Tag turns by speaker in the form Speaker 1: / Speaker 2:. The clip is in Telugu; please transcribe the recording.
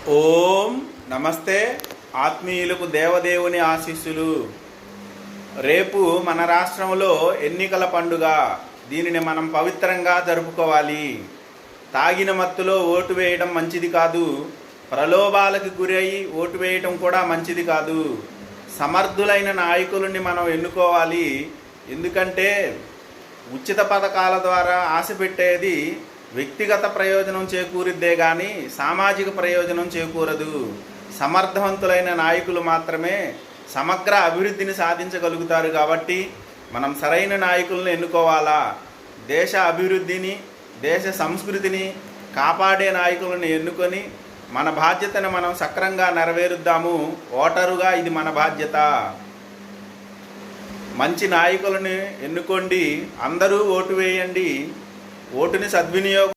Speaker 1: ఓం నమస్తే. ఆత్మీయులకు దేవదేవుని ఆశీస్సులు. రేపు మన రాష్ట్రంలో ఎన్నికల పండుగ. దీనిని మనం పవిత్రంగా జరుపుకోవాలి. తాగిన మత్తులో ఓటు వేయడం మంచిది కాదు. ప్రలోభాలకు గురై ఓటు వేయటం కూడా మంచిది కాదు. సమర్థులైన నాయకులని మనం ఎన్నుకోవాలి. ఎందుకంటే ఉచిత పథకాల ద్వారా ఆశ పెట్టేది వ్యక్తిగత ప్రయోజనం చేకూరిద్దే కానీ సామాజిక ప్రయోజనం చేకూరదు. సమర్థవంతులైన నాయకులు మాత్రమే సమగ్ర అభివృద్ధిని సాధించగలుగుతారు. కాబట్టి మనం సరైన నాయకులను ఎన్నుకోవాలా. దేశ అభివృద్ధిని, దేశ సంస్కృతిని కాపాడే నాయకులను ఎన్నుకొని మన బాధ్యతను మనం సక్రమంగా నెరవేరుద్దాము. ఓటరుగా ఇది మన బాధ్యత. మంచి నాయకులను ఎన్నుకోండి. అందరూ ఓటు వేయండి. ఓటుని సద్వినియోగం